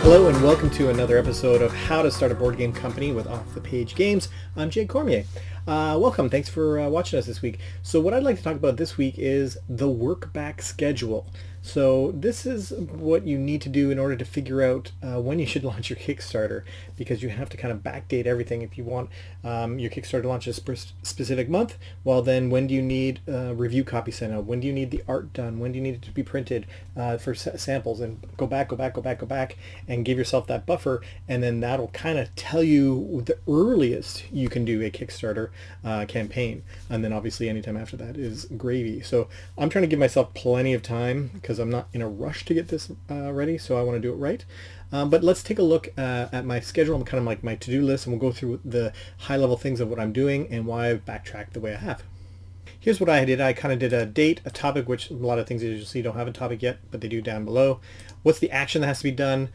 Hello and welcome to another episode of How to Start a Board Game Company with Off the Page Games. I'm Jay Cormier. Welcome. Thanks for watching us this week. So what I'd like to talk about this week is the Workback schedule. So this is what you need to do in order to figure out when you should launch your Kickstarter, because you have to kind of backdate everything. If you want your Kickstarter to launch a specific month, well then when do you need review copy sent out? When do you need the art done? When do you need it to be printed for samples? And go back and give yourself that buffer, and then that'll kind of tell you the earliest you can do a Kickstarter campaign. And then obviously anytime after that is gravy. So I'm trying to give myself plenty of time because I'm not in a rush to get this ready, so I want to do it right. But let's take a look at my schedule and kind of like my to-do list, and we'll go through the high-level things of what I'm doing and why I've backtracked the way I have. Here's what I did. I kind of did a date, a topic, which a lot of things as you'll see don't have a topic yet, but they do down below. What's the action that has to be done?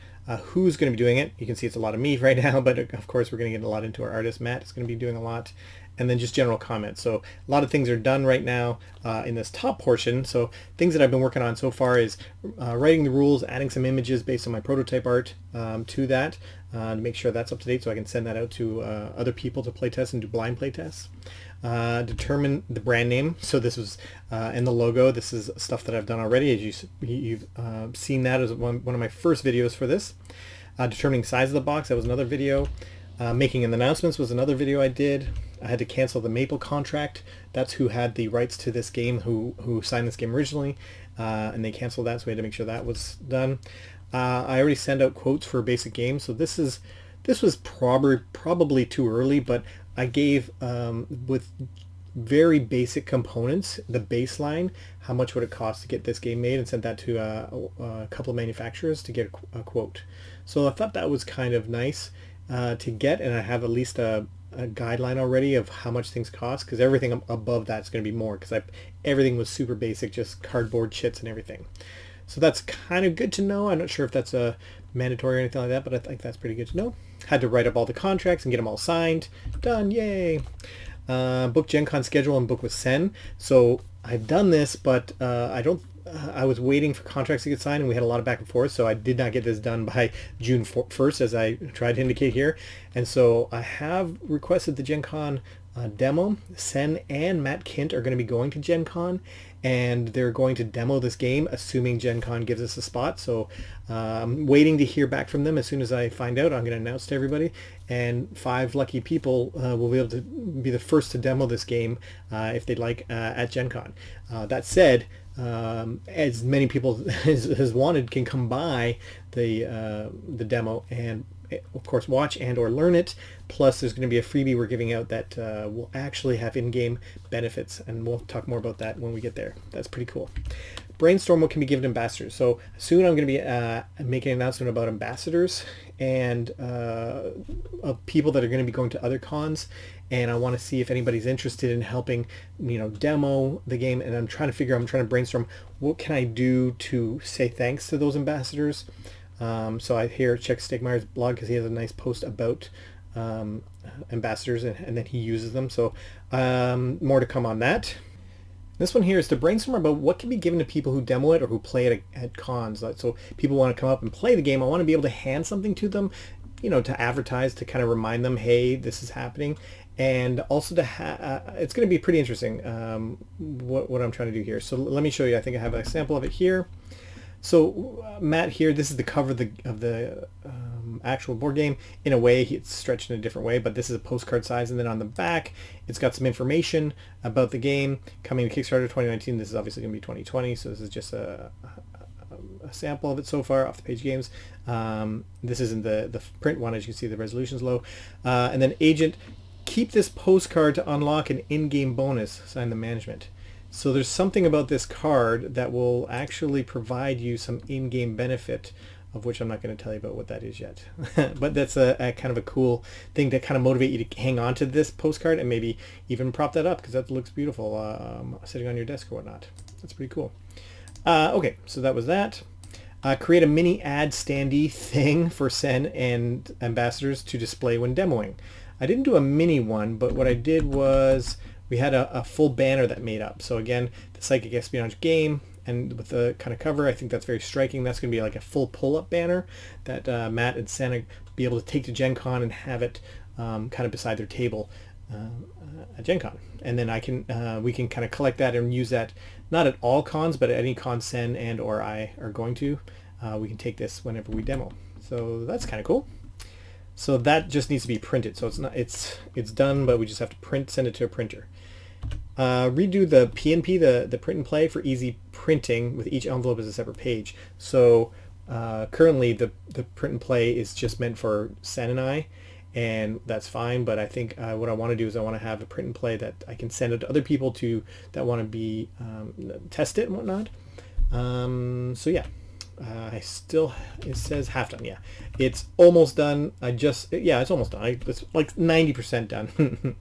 Who's going to be doing it? You can see it's a lot of me right now, but of course we're going to get a lot into our artist. Matt is going to be doing a lot. And then just general comments. So a lot of things are done right now in this top portion. So things that I've been working on so far is writing the rules, adding some images based on my prototype art to that to make sure that's up to date so I can send that out to other people to play test and do blind play tests. Determine the brand name. So this was in the logo. This is stuff that I've done already. As you've seen that as one of my first videos for this. Determining size of the box. That was another video. Making an announcements was another video I did. I had to cancel the Maple contract. That's who had the rights to this game, who signed this game originally, and they canceled that, so we had to make sure that was done. I already sent out quotes for basic games, so this was probably too early, but I gave with very basic components, the baseline, how much would it cost to get this game made, and sent that to a couple of manufacturers to get a quote. So I thought that was kind of nice to get, and I have at least a guideline already of how much things cost, because everything above that's going to be more, because everything was super basic, just cardboard chits and everything. So that's kind of good to know. I'm not sure if that's a mandatory or anything like that, but I think that's pretty good to know. Had to write up all the contracts and get them all signed. Done, yay! Book Gen Con schedule and book with Sen. So I've done this, but I was waiting for contracts to get signed, and we had a lot of back and forth, so I did not get this done by June 1st, as I tried to indicate here. And so I have requested the Gen Con demo. Sen and Matt Kint are going to be going to Gen Con, and they're going to demo this game, assuming Gen Con gives us a spot. So I'm waiting to hear back from them. As soon as I find out, I'm going to announce to everybody, and 5 lucky people will be able to be the first to demo this game if they'd like at Gen Con. That said, as many people as wanted can come by the demo and of course watch and or learn it. Plus there's going to be a freebie we're giving out that will actually have in-game benefits, and we'll talk more about that when we get there. That's pretty cool. Brainstorm what can be given to ambassadors. So soon I'm going to be making an announcement about ambassadors and of people that are going to be going to other cons, and I want to see if anybody's interested in helping, demo the game. And I'm trying to brainstorm what can I do to say thanks to those ambassadors. So I check Stegmeier's blog, because he has a nice post about ambassadors, and then he uses them. So more to come on that. This one here is to brainstorm about what can be given to people who demo it or who play it at cons. So people want to come up and play the game. I want to be able to hand something to them, to advertise, to kind of remind them, hey, this is happening. And also it's going to be pretty interesting what I'm trying to do here. So let me show you. I think I have a sample of it here. So Matt here, this is the cover of the actual board game. In a way, it's stretched in a different way, but this is a postcard size. And then on the back, it's got some information about the game coming to Kickstarter 2019. This is obviously going to be 2020, so this is just a sample of it so far off the page games. This isn't the print one. As you can see, the resolution's low. And then agent, keep this postcard to unlock an in-game bonus, sign the management. So there's something about this card that will actually provide you some in-game benefit, of which I'm not going to tell you about what that is yet. But that's a kind of a cool thing to kind of motivate you to hang on to this postcard and maybe even prop that up, because that looks beautiful sitting on your desk or whatnot. That's pretty cool. Okay, so that was that. Create a mini ad standee thing for Sen and ambassadors to display when demoing. I didn't do a mini one, but what I did was we had a full banner that made up. So again, the Psychic Espionage game, and with the kind of cover, I think that's very striking. That's going to be like a full pull-up banner that Matt and Santa be able to take to Gen Con and have it kind of beside their table at Gen Con. And then we can kind of collect that and use that, not at all cons, but at any con Sen and or I are going to. We can take this whenever we demo. So that's kind of cool. So that just needs to be printed. So it's done, but we just have to send it to a printer. Redo the PNP, the print and play, for easy printing with each envelope as a separate page. So currently the print and play is just meant for Sen and I, and that's fine. But I think what I want to do is I want to have a print and play that I can send it to other people that want to be test it and whatnot. So yeah. It says half done. Yeah, it's almost done. It's almost done. It's like 90% done.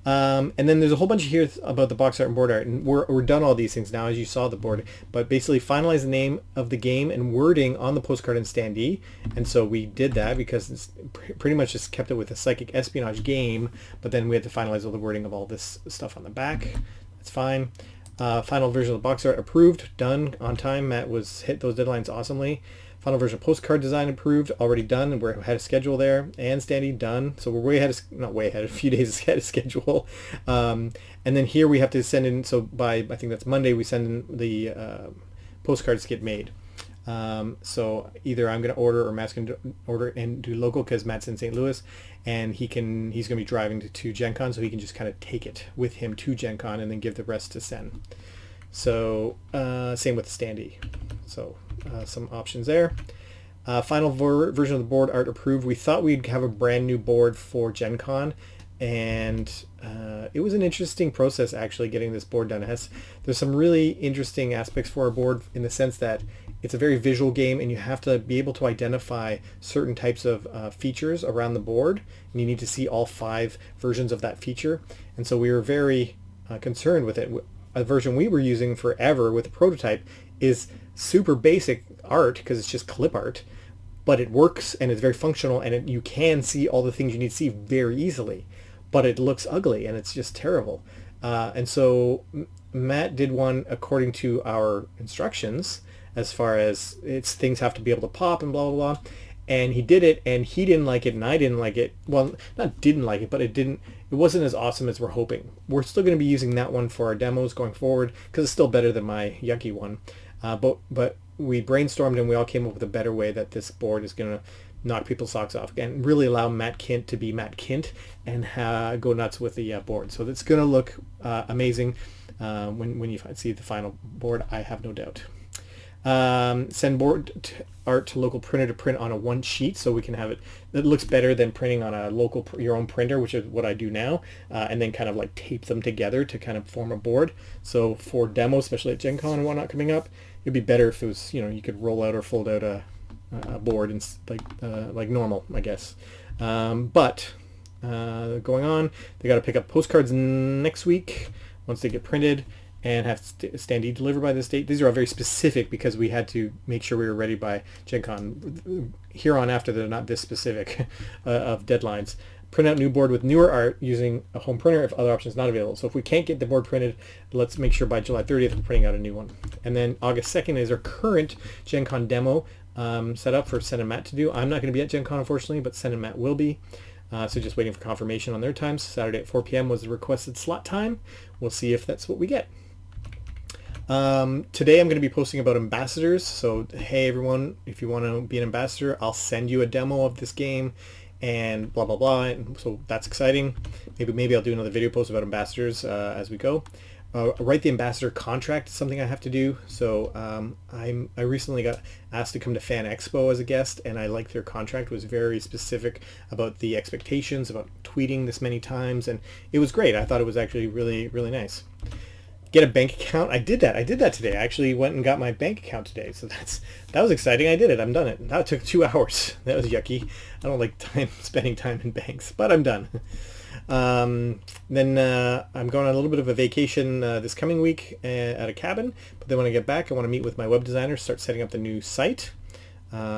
And then there's a whole bunch of here about the box art and board art, and we're done all these things now, as you saw the board. But basically, finalize the name of the game and wording on the postcard and standee. And so we did that because it's pretty much just kept it with a psychic espionage game. But then we had to finalize all the wording of all this stuff on the back. That's fine. Final version of the box art approved, done, on time. Matt hit those deadlines awesomely. Final version of postcard design approved, already done, and we're ahead of schedule there. And standee done, so we're way ahead not way ahead, a few days ahead of schedule. And then here we have to send in, so by, I think that's Monday, we send in the postcards get made. So either I'm going to order or Matt's going to order and do local, because Matt's in St. Louis, and he's going to be driving to Gen Con, so he can just kind of take it with him to Gen Con and then give the rest to Sen. So same with the standee. So some options there. Final version of the board art approved. We thought we'd have a brand new board for Gen Con, and it was an interesting process actually getting this board done. There's some really interesting aspects for our board, in the sense that it's a very visual game, and you have to be able to identify certain types of features around the board, and you need to see all 5 versions of that feature. And so we were very concerned with it. A version we were using forever with the prototype is super basic art, because it's just clip art, but it works and it's very functional, and you can see all the things you need to see very easily, but it looks ugly and it's just terrible. And so Matt did one according to our instructions, as far as things have to be able to pop and blah blah blah, and he did it, and he didn't like it and I didn't like it. Well, not didn't like it, but it wasn't as awesome as we're hoping. We're still going to be using that one for our demos going forward, because it's still better than my yucky one. But we brainstormed and we all came up with a better way that this board is going to knock people's socks off and really allow Matt Kint to be Matt Kint and go nuts with the board. So it's going to look amazing when you see the final board, I have no doubt. Send board art to local printer to print on a one sheet, so we can have it. It looks better than printing on a your own printer, which is what I do now, and then kind of like tape them together to kind of form a board. So for demos, especially at Gen Con and whatnot coming up, it'd be better if it was, you could roll out or fold out a board and like normal, I guess. But going on, they got to pick up postcards next week once they get printed, and have standee delivered by this date. These are all very specific because we had to make sure we were ready by Gen Con. Here on after, they're not this specific of deadlines. Print out new board with newer art using a home printer if other options not available. So if we can't get the board printed, let's make sure by July 30th we're printing out a new one. And then August 2nd is our current Gen Con demo set up for Sen and Matt to do. I'm not going to be at Gen Con, unfortunately, but Sen and Matt will be. So just waiting for confirmation on their times. Saturday at 4 p.m. was the requested slot time. We'll see if that's what we get. Today I'm going to be posting about ambassadors. So hey everyone, if you want to be an ambassador, I'll send you a demo of this game and blah blah blah. And so that's exciting. Maybe I'll do another video post about ambassadors as we go. Write the ambassador contract is something I have to do. So I recently got asked to come to Fan Expo as a guest, and I liked their contract. It was very specific about the expectations, about tweeting this many times, and it was great. I thought it was actually really, really nice. Get a bank account. I did that today. I actually went and got my bank account today. So that was exciting. I did it. I'm done it. That took 2 hours. That was yucky. I don't like spending time in banks, but I'm done. Then I'm going on a little bit of a vacation this coming week at a cabin. But then when I get back, I want to meet with my web designer, start setting up the new site.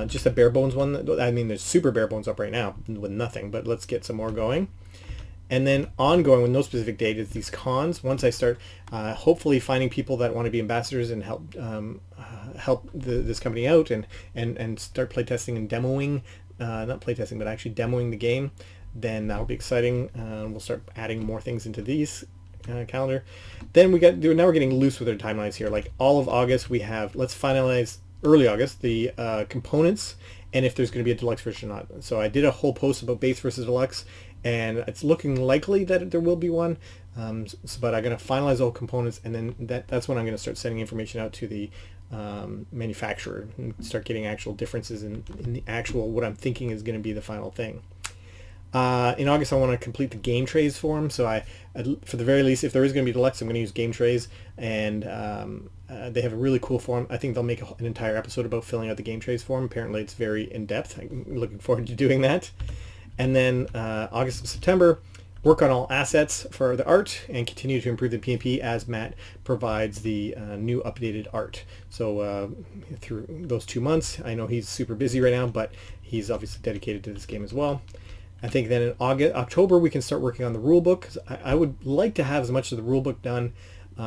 Just a bare bones one. I mean, there's super bare bones up right now with nothing, but let's get some more going. And then ongoing with no specific date is these cons. Once I start hopefully finding people that want to be ambassadors and help this company out and start playtesting and demoing, not playtesting, but actually demoing the game, then that'll be exciting. We'll start adding more things into these calendar. Then now we're getting loose with our timelines here. Like all of August we have, let's finalize early August the components and if there's going to be a deluxe version or not. So I did a whole post about base versus deluxe, and it's looking likely that there will be one, but I'm going to finalize all components, and then that's when I'm going to start sending information out to the manufacturer and start getting actual differences in the actual what I'm thinking is going to be the final thing. In August I want to complete the game trays form, so for the very least, if there is going to be deluxe, I'm going to use game trays, and they have a really cool form. I think they'll make an entire episode about filling out the game trays form. Apparently it's very in-depth. I'm looking forward to doing that. And then August and September, work on all assets for the art and continue to improve the PnP as Matt provides the new updated art. So through those 2 months, I know he's super busy right now, but he's obviously dedicated to this game as well. I think then in October, we can start working on the rulebook, because I would like to have as much of the rulebook done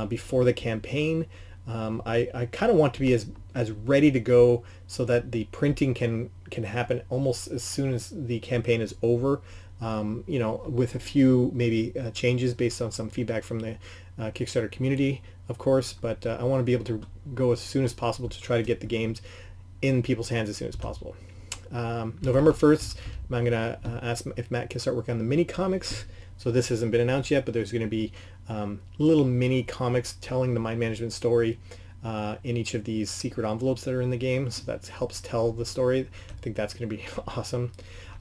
before the campaign. I kind of want to be as ready to go so that the printing can happen almost as soon as the campaign is over, with a few maybe changes based on some feedback from the Kickstarter community, of course, but I want to be able to go as soon as possible to try to get the games in people's hands as soon as possible. November 1st, I'm going to ask if Matt can start working on the mini comics. So this hasn't been announced yet, but there's going to be little mini comics telling the mind management story in each of these secret envelopes that are in the game. So that helps tell the story. I think that's going to be awesome.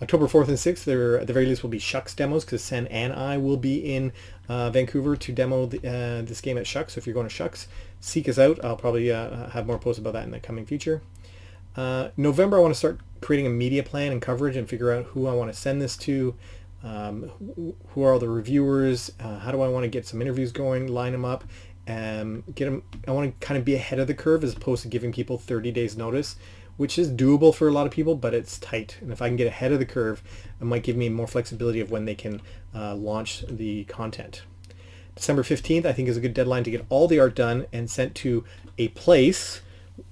October 4th and 6th, there at the very least will be Shucks demos, because Sen and I will be in Vancouver to demo this game at Shucks. So if you're going to Shucks, seek us out. I'll probably have more posts about that in the coming future. November, I want to start creating a media plan and coverage and figure out who I want to send this to, who are all the reviewers, how do I want to get some interviews going, line them up, and get them. I want to kind of be ahead of the curve as opposed to giving people 30 days notice, which is doable for a lot of people, but it's tight. And if I can get ahead of the curve, it might give me more flexibility of when they can launch the content. December 15th, I think, is a good deadline to get all the art done and sent to a place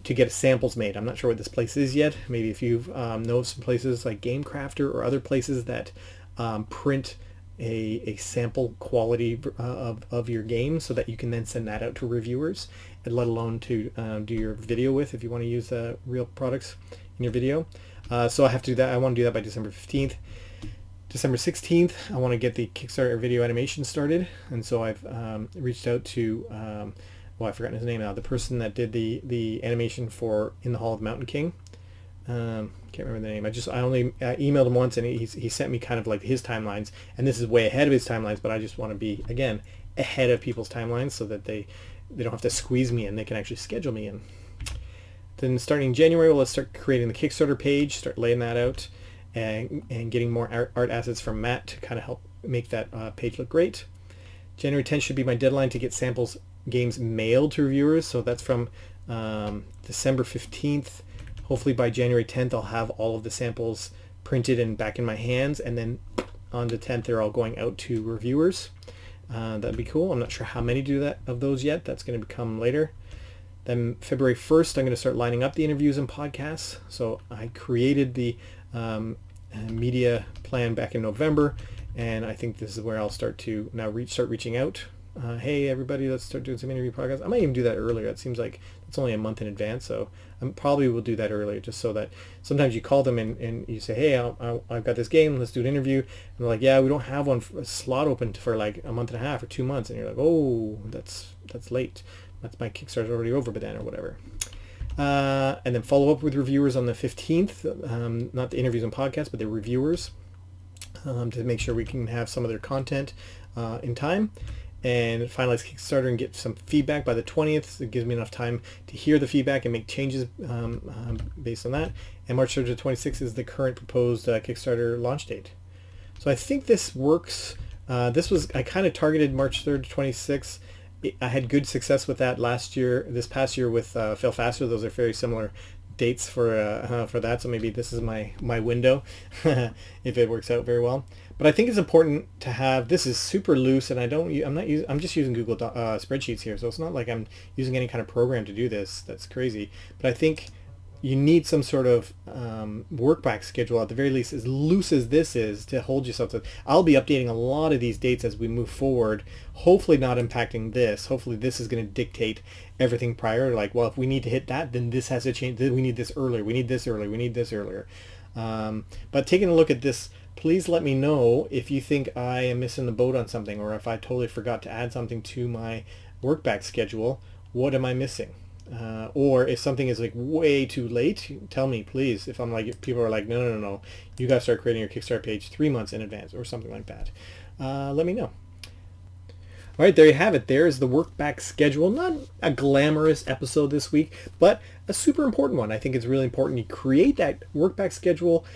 to get samples made. I'm not sure what this place is yet. Maybe if you know of some places like Game Crafter or other places that print a sample quality of your game so that you can then send that out to reviewers, and let alone to do your video with if you want to use real products in your video. So I have to do that. I want to do that by December 15th. December 16th, I want to get the Kickstarter video animation started, and so I've reached out to I've forgotten his name now, the person that did the animation for In the Hall of the Mountain King. Can't remember the name. I only emailed him once, and he sent me kind of like his timelines, and this is way ahead of his timelines, but I just want to be, again, ahead of people's timelines so that they don't have to squeeze me in, they can actually schedule me in. Then starting in January, well, let's start creating the Kickstarter page, start laying that out, and getting more art assets from Matt to kind of help make that page look great. January 10th should be my deadline to get samples games mailed to reviewers, so that's from December 15th. Hopefully by January 10th I'll have all of the samples printed and back in my hands, and then on the 10th they're all going out to reviewers. That'd be cool. I'm not sure how many do that of those yet. That's going to come later. Then February 1st I'm going to start lining up the interviews and podcasts. So I created the media plan back in November, and I think this is where I'll start to now start reaching out. Hey everybody, let's start doing some interview podcasts. I might even do that earlier. It seems like it's only a month in advance, so I probably will do that earlier, just so that sometimes you call them and you say, hey, I've got this game, let's do an interview, and they're like, yeah, we don't have a slot open for like a month and a half or 2 months, and you're like, oh, that's late. That's my Kickstarter's already over by then, or whatever. And then follow up with reviewers on the 15th, not the interviews and podcasts, but the reviewers, to make sure we can have some of their content in time. And finalize Kickstarter and get some feedback by the 20th. It gives me enough time to hear the feedback and make changes based on that. And March 3rd to 26th is the current proposed Kickstarter launch date. So I think this works. I kind of targeted March 3rd to 26th. I had good success with that this past year with Fail Faster. Those are very similar dates for that. So maybe this is my window if it works out very well. But I think it's important to have, this is super loose, and I'm just using Google spreadsheets here, so it's not like I'm using any kind of program to do this. That's crazy. But I think you need some sort of workback schedule, at the very least, as loose as this is, to hold yourself to. I'll be updating a lot of these dates as we move forward, hopefully not impacting this. Hopefully this is going to dictate everything prior, like, well, if we need to hit that, then this has to change. We need this earlier. We need this early. We need this earlier. But taking a look at this, please let me know if you think I am missing the boat on something, or if I totally forgot to add something to my workback schedule. What am I missing? Or if something is like way too late, tell me, please. If people are like, no, you got to start creating your Kickstarter page 3 months in advance or something like that. Let me know. All right, there you have it. There's the workback schedule. Not a glamorous episode this week, but a super important one. I think it's really important you create that workback schedule.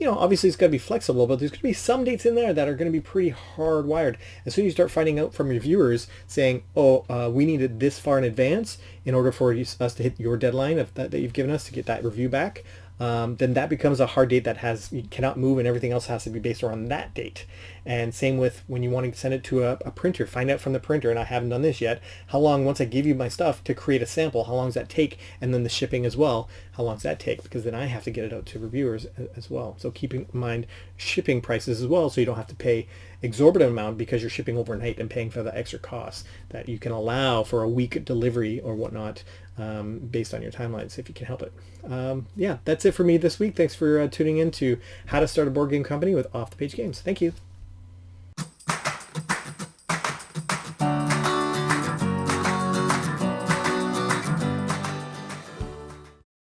Obviously it's got to be flexible, but there's going to be some dates in there that are going to be pretty hardwired. As soon as you start finding out from your viewers saying, we need it this far in advance in order for us to hit your deadline that you've given us to get that review back, then that becomes a hard date that you cannot move, and everything else has to be based around that date. And same with when you want to send it to a printer, find out from the printer, and I haven't done this yet, how long, once I give you my stuff to create a sample, how long does that take? And then the shipping as well, how long does that take? Because then I have to get it out to reviewers as well. So keeping in mind shipping prices as well, so you don't have to pay exorbitant amount because you're shipping overnight and paying for the extra costs that you can allow for a week delivery or whatnot, based on your timelines, if you can help it. Yeah, that's it for me this week. Thanks for tuning in to How to Start a Board Game Company with Off the Page Games. Thank you.